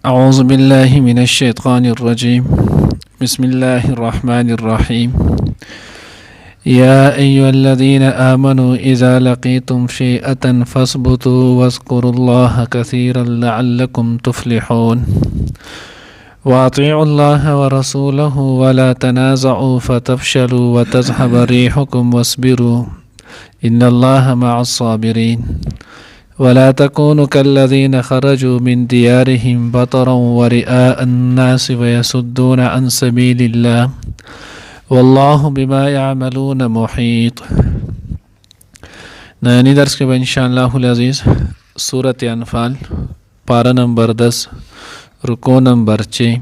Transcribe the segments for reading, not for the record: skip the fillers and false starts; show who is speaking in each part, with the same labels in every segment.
Speaker 1: أعوذ بالله من الشيطان الرجيم. بسم الله الرحمن الرحيم. يا أيها الذين آمنوا إذا لقيتم فئة فاثبتوا واذكروا الله كثيرا لعلكم تفلحون. وأطيعوا الله ورسوله ولا تنازعوا فتفشلوا وتذهب ريحكم واصبروا إن الله مع الصابرين. ولا تكونوا كالذين خرجوا من ديارهم بطرا ورئاء الناس ويصدون عن سبيل الله والله بما يعملون محيط. نانی درس کے انشاءاللہ العزیز سورة انفال پارہ نمبر 10 رکوع نمبر 6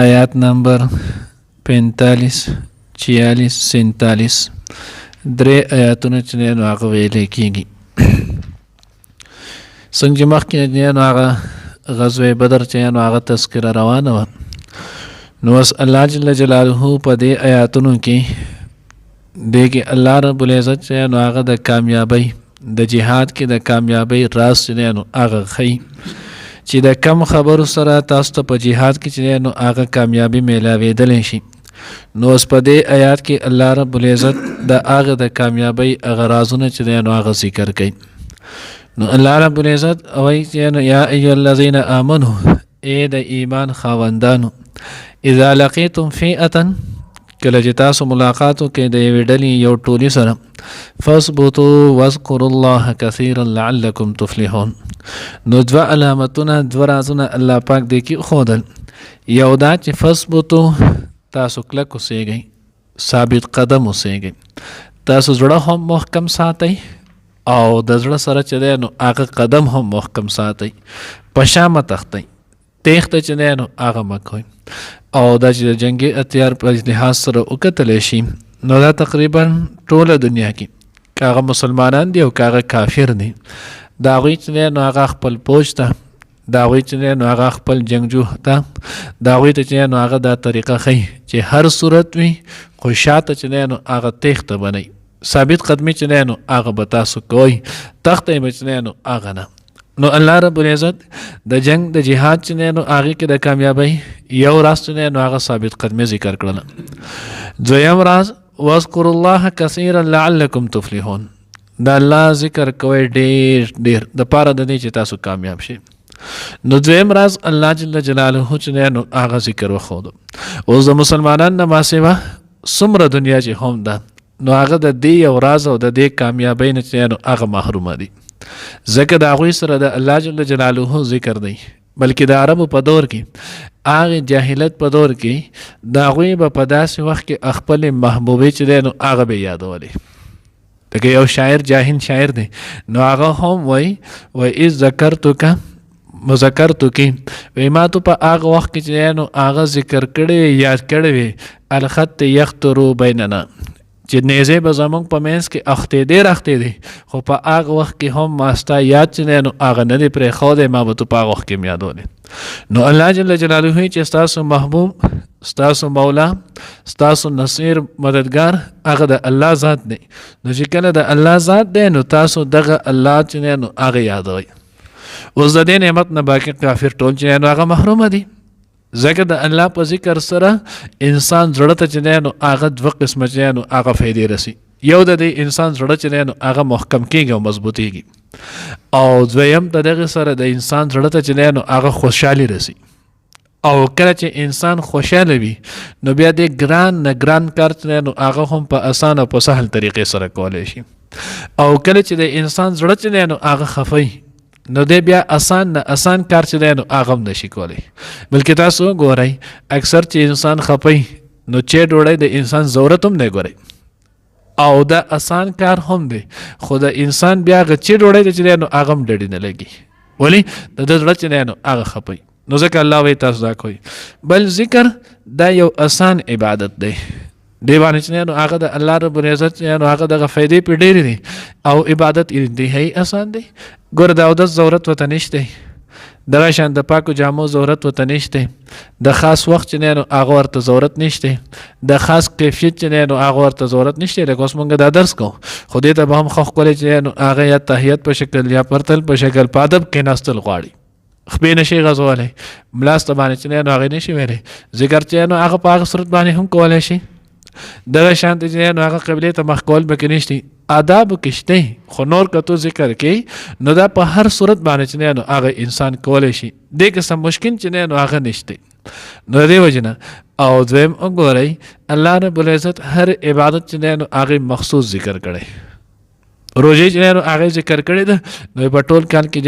Speaker 1: آیات نمبر 45 46 47 درې آیاتونه چې نو هغه ویلې کېږي. څنګه چې مخکې نو هغه غزوه بدر چې نو هغه تذکره روانه وه، نو اوس الله جل جلاله په دې آیاتونو کې دې کې الله رب العزت چې نو هغه د کامیابی د جهاد کې د کامیابی راز چې نو هغه ښیي چې د کم خبرو سره تاسو ته په جهاد کې چې نو هغه کامیابی میلاوېدلی شي. نو اوس په دې آیات کې الله رب العزت د هغه د کامیابی هغه رازونه چې نو هغه ذکر کوي. نو الله رب العزت وایي چې نو یا ایها الذین آمنو، ای د ایمان خاوندانو، اذا لقیتم فئة، کله چې تاسو ملاقات وکړئ د یوې ډلې یو ټولي سره، فاثبتوا واذکروا الله کثیرا لعلکم تفلحون. نو دوه علامتونه دوه رازونه الله پاک دې کې ښودل. یو دا چې فاثبتوا، تاسو کلک اوسیږئ، ثابت قدم اوسیږئ، تاسو زړه هم محکم ساتئ او د زړه سره چې دی نو هغه قدم هم محکم ساتئ، په شا مه تښتئ، تیښته چې دی نو هغه مه کوئ. او دا چې د جنګي اتیار په لحاظ سره وکتلی شي نو دا تقریبا ټوله دنیا کې که هغه مسلمانان دي او که هغه کافر دي، د هغوی چې دی نو هغه خپل پوج ته، د هغوی چې دی نو هغه خپل جنګجو ته، د هغوی ته چې نو هغه دا طریقه ښیي چې هر صورت وي خو شاته چې دی نو هغه تیښته بنئ، ثابت قدمی چې دی نو هغه به تاسو کوئ، تښتئ به چې دی نو هغه نه. نو الله رب العزت د جنگ د جهاد چې دی نو هغې کې د کامیابی یو راز چې دی نو هغه ثابت قدمی ذکر کړله. دویم راز واذکروا الله کثیرا لعلکم تفلحون، د الله ذکر کوئ ډېر ډېر د پاره د دې چې تاسو کامیاب شئ. نو دویم راز الله جل جلاله چې دی نو هغه ذکر وښودو. اوس د مسلمانانو نه ما سوا څومره دنیا چې هم ده نو هغه د دې یو راز او د دې کامیابۍ نه چې نو هغه محرومه دي، ځکه د هغوی سره د الله جل جلاله ذکر دی. بلکې د عربو په دور کې، هغې جاهلیت په دور کې د هغوی به په داسې وخت کې خپلې محبوبې چې دی نو هغه به یادولې. لکه یو شاعر، جاهل شاعر دی، نو هغه هم وایي اذ ذکرتک مذکرتک، وایي ما تو په هغه وخت کې چې نو هغه ذکر کړی یاد کړی وي، الخط یخطر بیننا، چې نیزې به زمونږ په منځ کې اختېدې راختېدې، خو په هغه وخت کې هم ما ستا یاد چې دی نو هغه نه دی پرېښودی، ما به تو په هغه وخت کې م یادولې. نو الله جل جلاله چې ستاسو محبوب، ستاسو مولا، ستاسو نصیر، مددگار هغه د الله ذات دی. نو چې کله د الله ذات دی نو تاسو دغه الله چې دی نو هغه یادوئ. اوس د دې نعمت نه باقي کافر ټول چې دی نو هغه محرومه دي، ځکه د الله په ذکر سره انسان زړه ته چې دی نو هغه دوه قسمه چې دی نو هغه فایدې رسي. یو د دې انسان زړه چې دی نو هغه محکم کېږي او مضبوطېږي، او دویم د دغه سره د انسان زړه ته چې دی نو هغه خوشحالي رسي. او کله چې انسان خوشحاله وي نو بیا د ګران نه ګران کار چې دی نو هغه هم په اسان او په سهل طریقې سره کولی شي. او کله چې د انسان زړه چې دی نو هغه خفی نو دی بیا آسان نه آسان کار چې دی نو هغه هم نشي کولی. بلکې تاسو ګورئ اکثر چې انسان خفی نو چې ډوډۍ د انسان ضرورت هم نه ګورئ، او دا آسان کار هم دی، خو د انسان بیا هغه چې ډوډۍ ته چې دی نو هغه هم ډډې نه لګي، ولې د ده زړه چې دی نو هغه خفی. نو ځکه الله وایي تاسو دا کوئ. بل ذکر دا یو آسان عبادت دی، دی باندې چې نو هغه د الله رب العزت چې نو هغه دغه فایدې پرې ډېرې دي، او عبادت انتهایي آسان دی. ګوره د اودس ضرورت ورته نشته، دغه شان د پاکو جامو ضرورت ورته نشته، د خاص وخت چې نو هغه ورته ضرورت نشته، د خاص کیفیت چې نو هغه ورته ضرورت نشته. لکه اوس مونږ دا درس کوو، خو دې ته به هم ښه ښکلی چې نو هغه یا تحیت په شکل یا پرتل په شکل په ادب کېناستل غواړي، خپې نشي غځولی، ملاسته باندې چې نو هغې نشي ویلی، ذکر چې نو هغه په هغه صورت باندې هم کولی شي. دغه شانته چې نو هغه قبلې ته مخ کول پکې نشته، آداب کې شته، خو نور که تو ذکر کوي نو دا په هر صورت باندې چې نو هغه انسان کولی شي، دې قسم مشکل چې نو هغه نشته. نو دې وجه نه او دویم وګورئ الله رب العزت هر عبادت چې نو هغه مخصوص ذکر کړی. روژې چې نو هغه ذکر کړی ده نو په ټول کال کې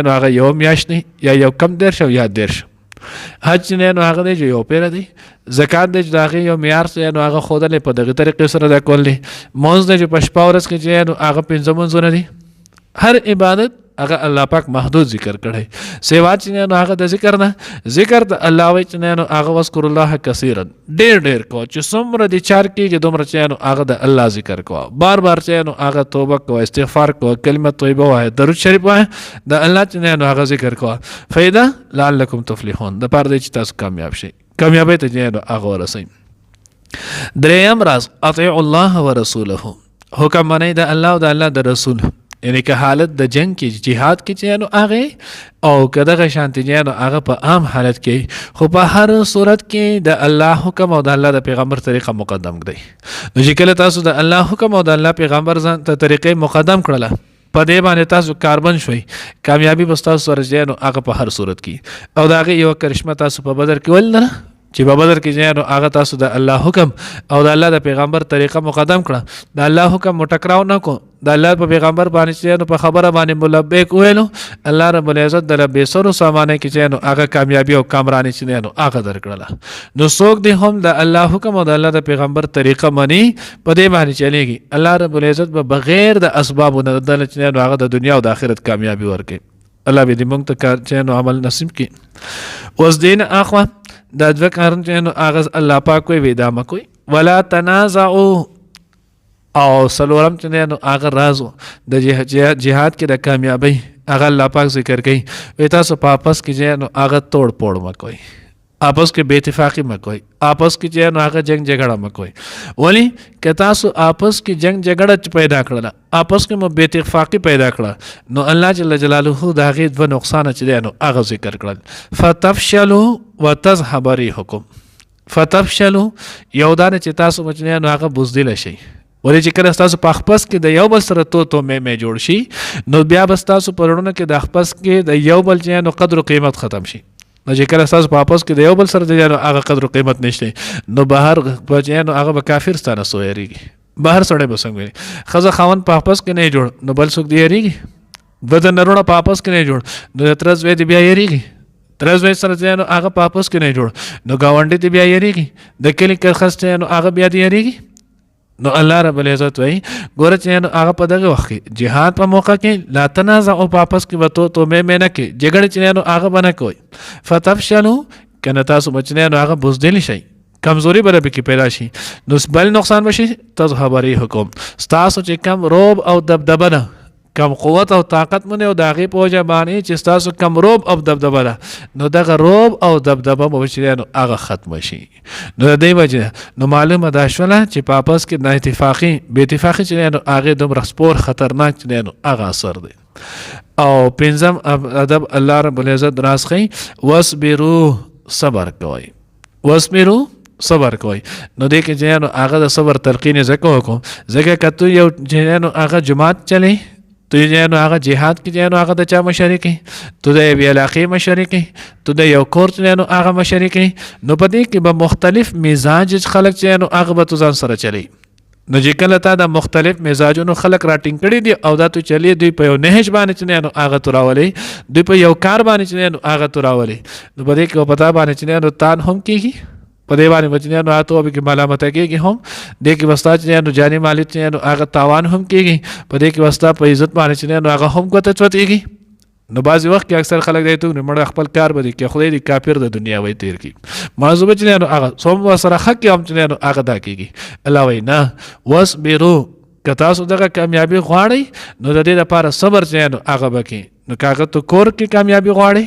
Speaker 1: نو هغه یو میاشت نه یا یو کم دېرش او یا دېرش. حج چې نو هغه دی چې یو پیره دی، زکات دی چې د هغې یو معیار چې نو هغه ښودلی په دغې طریقې سره دا کول دی، مونځ دی چې په شپه ورځ کې چې نو هغه 5 مونځونه دي. هر عبادت هغه الله پاک محدود ذکر کړی. سیوا چې نو هغه د ذکر نه ذکر د الله وایي چې نو هغه واذکر الله کثیرا، ډېر کوه چې څومره د چار کېږي دومره چې نو هغه د الله ذکر کوه، بار چې نو هغه توبه کوه، استغفار کوه، کلمه طیبه وایه، درود شریف وایه، د الله چې نو هغه ذکر کوه. فایده لعلکم تفلحون، د پاره دی چې تاسو کامیاب شئ، کامیابی ته چې نو هغه ورسئ. دریم راز اطیعوا الله ورسوله، حکم منئ د الله او د الله د رسول، یعنی که حالت د جنگ کې جهاد کې چې نو هغه او که دغه شانتي چې نو هغه په عام حالت کې، خو په هر صورت کې د الله حکم او د الله د پیغمبر طریقه مقدم کړئ. نو چې کله تاسو د الله حکم او د الله پیغمبر ځان ته طریقې مقدم کړله، په دې باندې تاسو کاربن شوي، کامیابی به ستاسو سره چې نو هغه په هر صورت کې. او د هغې یوه کرشمه تاسو په بدر کې ولنه چې په بدر کې چې نو هغه تاسو د الله حکم او د الله د پیغمبر طریقه مقدم کړه، د الله حکم مو ټکراو نه کو، د الله په پیغمبر باندې چې نو په خبره باندې ملبیک ویلو، الله رب العزت د لبیسرو سامانه کې چې نو هغه کامیابی او کامرانی چې نو هغه درکړله. نو څوک دی هم د الله حکم او د الله د پیغمبر طریقه مني، په دې باندې چلیږي، الله رب العزت به بغیر د اسبابو نه د چې نو هغه د دنیا او د آخرت کامیابی ورکړي. الله به دې موږ ته چې نو عمل نصیب کړي. اوس دین اخوا دا دوه کارونه چې نو هغه الله پاک کوي ودا مکوي. ولا تنازعوا، او سلورم چې نو هغه راز د جهاد کې د کامیابی هغه الله پاک ذکر کوي، وی تاسو په آپس کې چې نو هغه توڑ پوڑ مکوي، آپس کې بے اتفاقی مکوي، آپس کې چې نو هغه جنگ جګړه مکوي. ولی که تاسو آپس کې جنگ جګړه پیدا کړله، آپس کې مو بے اتفاقی پیدا کړه، نو الله جل جلاله د هغې دوه نقصانه چې نو هغه ذکر کړل. فتفشلوا وتذهب ريحكم. فتفشلوا یو دا چې تاسو مچنه نو هغه بوزدل شي، ولې چې کله تاسو په خپس کې د یو بل سره تو مې جوړ شي، نو بیا بس تاسو پرونه کې د خپس کې د یو بل چې نو قدر او قیمت ختم شي. نو چې کله تاسو په خپس کې د یو بل سره د هغه قدر او قیمت نشته، نو بهر چې نو هغه به کافر ستانه سوېریږي. بهر سړی به څنګه وي، خزه خاون په خپس کې نه جوړ نو بل څوک دی یریږي، بدن نرونه په خپس کې نه جوړ نو ترز وې دی بیا یریږي، ترز وې سره چې نو هغه په خپس کې نه جوړ نو گاونډي دی بیا یریږي، د کلی کې خسته نو هغه بیا دی یریږي. نو الله رب العزت وایي ګوره چې نو هغه په دغه وخت کې جهاد په موقع کې لا تنازعوا په آپس کې وتو تو مې نه کې جګړه چې نو هغه بنه کوي. فتفشلوا کنه تاسو بچنه نو هغه بوزدل شي، کمزوري به کې پیدا شي، نو بل نقصان بشي. تذهب ريحكم، تاسو چې کم روب او دبدبه ده، کم قوت او طاقت مونږ او داغه پوجا باندې چې تاسو کم روب او دبدبه ده، نو دغه روب او دبدبه مو چې نو هغه ختم شي. نو د دې وجه نو معلومه ده شوله چې په آپس کې نه اتفاقی بے اتفاقی چې نو هغه دومره سپور خطرناک چې نو هغه اثر دی. او پنځم ادب الله رب العزت راسخي واصبروا، صبر کوي، واصبروا صبر کوي. نو دې کې چې نو هغه د صبر تلقین زکه وکړو، ځکه کته یو چې نو هغه جماعت چلی، تو چې نو هغه جهاد کې چې نو هغه د چا مشرکی، تو د یو علاقې مشرکی، تو د یو کور چې نو هغه مشرکی، نو په دې کې به مختلف مزاج خلک چې نو هغه به ځان سره چلی. نو چې کله تا د مختلف مزاجونو خلک راټینګ کړي دي او دا تو چلی دوی په یو نهج باندې چې نو هغه تراولي، دوی په یو کار باندې چې نو هغه تراولي، نو په دې کې پتا باندې چې نو تان هم کیږي، په دې باندې بچنه نو هاتو به کې ملامت کېږي، هم دې کې وستا چې نو جاني مالی چې نو هغه تاوان هم کېږي، په دې کې وستا په عزت باندې چې نو هغه هم کوته چوتېږي. نو بعضی وخت کې اکثر خلک دی ته مړ خپل کار به کې خدای دې کافر د دنیا وای تیر کی موضوع چې نو هغه سوم سره حق هم چې نو هغه دا کېږي. الله وای نه واصبروا، که تاسو دغه کامیابی غواړئ نو د دې لپاره صبر چې نو هغه وکړئ. نو کاغه ته کور کې کامیابي غواړي،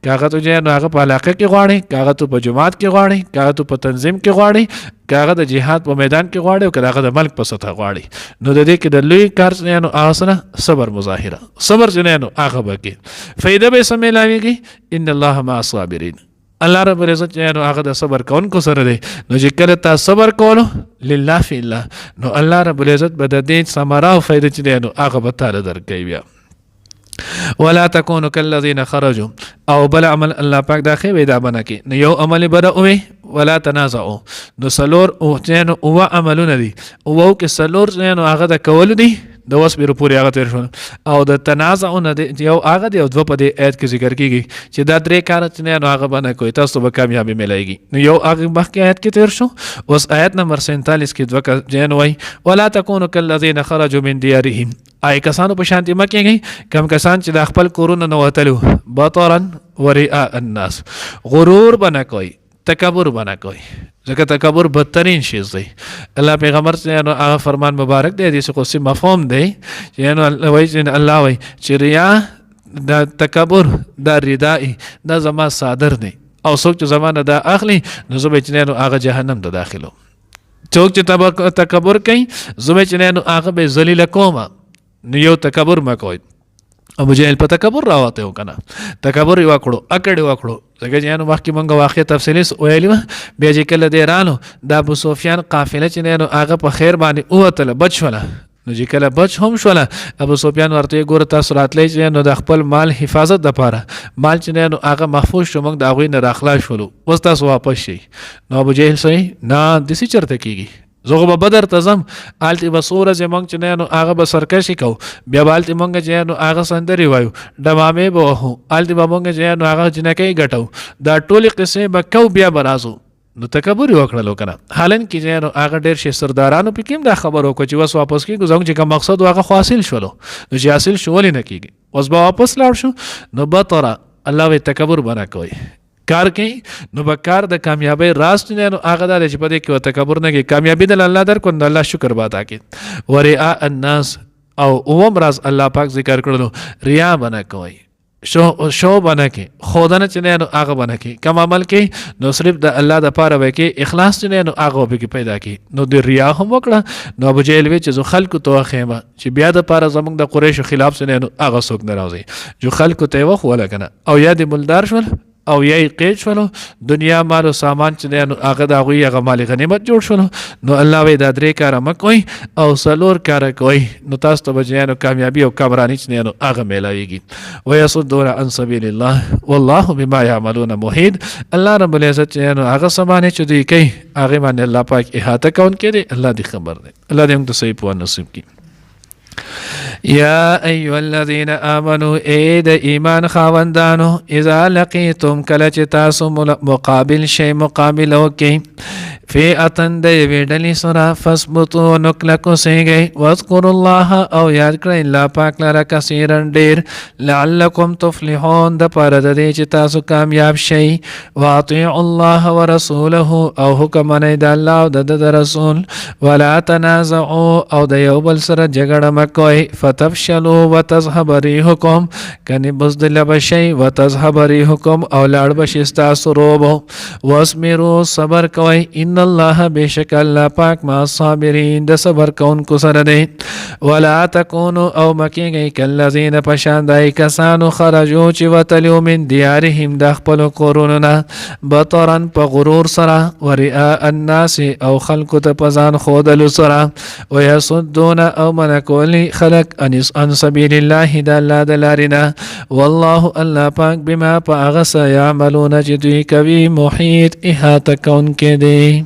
Speaker 1: کاغه ته چې نو هغه په علاقه کې غواړي، کاغه ته په جماعت کې غواړي، کاغه ته په تنظیم کې غواړي، کاغه د جهاد په میدان کې غواړي، او کاغه د ملک په سطح غواړي. نو د دې کې د لوی کار چې نو هغه سره صبر مظاهره، صبر چې نو هغه وکړي، فائدہ به سمېلاويږي. ان الله مع الصابرین. الله رب العزت چې نو هغه د صبر کوونکو سره دی. نو چې کله تاسو صبر کولو لله فی الله، نو الله رب العزت به د دې ثمره او فائدہ چې نو هغه به تعالی درکوي. بیا ولا تكونوا كالذين خرجوا او بل عمل الله پاک دا خې دا بنه کې نو یو عمل بره اوې ولا تنازعوا. نو سلور او چې او عملونه دي او کې سلور چې نو هغه د کول دي د وسبرو پورې هغه تیر شو، او د تنازعونه یو هغه دی او دوه په دې آیت کې ذکر کیږي چې دا درې کار چې نو هغه باندې کوي تاسو به کامیابی ملایږي. نو یو هغه مخکې آیت کې تیر شو، اوس آیت نمبر 47 کې دوه جن وای ولا تكونوا كالذين خرجوا من ديارهم. آی کسانو په شانتي مکه کېږي کم کسان چې د خپل کورونه نه وتلو بطرا ورئاء الناس، غرور بنا کوي، تکبر بنا کوي، ځکه تکبر بدترین شیز دی. الله پیغمبر چې نو هغه فرمان مبارک دی دې څه مفهوم دی چې نو وایي چې الله وایي چې ریا د تکبر د ردائی دا زما صادر دی، او څوک چې زمانه دا اخلي نو زه به چې نو هغه جهنم ته داخلو. څوک چې تکبر کوي زه به چې نو هغه به ذلیل کوم. نو یو تکبر مکوئ. ابو جهل په تکبر راوته وکنه، تکبر یې وکړو، اکړ یې وکړو. ځکه چې نو مخکې مونږ واقع تفصیلي ویلي وه. بیا چې کله دې رانو د ابو سفیان قافله چې نو هغه په خیر باندې ووتله بچ شوله. نو چې کله بچ هم شوله ابو سفیان ورته ګوره تاسو راتلی چې نو د خپل مال حفاظت دپاره مال چې نو هغه محفوظ شو، موږ د هغوی نه راخلاص شولو، اوس تاسو واپس شئ. نو ابو جهل صحیح نه داسې چېرته کېږي، زه به بدر ته ځم هلته به څو ورځې موږ چې نو هغه به سرکشي کوو، بیا به هلته موږ چې نو هغه سندرې وایو، ډمامې به وهو، هلته به موږ چې نو هغه جنکۍ ګټو، دا ټولې قصې به کوو، بیا به راځو. نو تکبر یې وکړلو که نه. حالن کې چې نو هغه ډېر شي سردارانو پکې هم دا خبر وکړه چې اوس واپس کېږو، زموږ چې کوم مقصد و هغه خو حاصل شولو. نو چې حاصل شو ولې نه کېږي، اوس به واپس لاړ شو. نو بطره الله وایي تکبر به نه کوئ، کار کوي. نو به کار د کامیابی راز نه نو هغه دا چې په دې کې تکبر نه کوي، کامیابی د الله درکو نو الله شکر به ادا کړي. ورئاء الناس او اوم راز الله پاک ذکر کړلو، ریا بنه کوي، شو بنه کې خودنه چې نو هغه بنه کې کوم عمل کوي نو صرف د الله د پاره وکي، اخلاص چې نو هغه به کې پیدا کی. نو د ریا هم وکړه. نو ابو جهل وی چې زو خلکو ته خیمه چې بیا د پاره زمونږ د قریش خلاف چې نو هغه څوک نه راځي، جو خلکو ته وخت ولا کنه او یا د ملدار شول او یې قید شولو، دنیا مال او سامان چې نو هغه د هغوی هغه مال غنیمت جوړ شولو. نو الله وی دا درې کاره مه کوئ او څلور کاره کوئ، نو تاسو ته به نو کامیابي او کامراني چې نو هغه میلاویږي. ویصدون عن سبیل الله والله بما یعملون محیط. الله رب العزت چې نو هغه څه باندې چې دوی کوي هغې باندې الله پاک احاطه کوونکی دی. الله دې خبر دی. الله دې موږ ته صحیح پوهه نصیب کړي. یا ایها الذین آمنوا اے د ایمان خاوندانو، اذا لقیتم کله چې تاسو مقابل شی مقابله وکړئ، فئة د یوې ډلې سره فاثبتوا نو کلک اوسئ، واذکروا الله او یاد کړئ الله پاک لره کثیرا ډېر، لعلکم تفلحون د پاره د دې چې تاسو کامیاب شئ. واطیعوا الله ورسوله او حکم منئ د الله او د رسول، ولا تنازعوا او د یو بل سره جګړه مه کوئ، فتفشلوا وتذهب ريحكم کني بزدل بشي وتذهب ريحكم او لاړ بشي ستاسو روبو، واصبروا صبر کوئ، ان الله بشک الله پاک ما صابرین د صبر کوونکو سره دی. ولا تکونوا او مکیږئ کالذین پشان دای کسانو خرجو چې وتلو من دیارهم د خپلو کورونو نه، بطرا په غرور سره، ورئاء الناس او خلکو ته په ځان ښودلو سره، ویصدون او منع کولی خلق عن سبیل الله د الله د لارې نه، والله الله پاک بما په هغه څه یعملونه چې دوی کوي محیط احاطه کوونکی دی.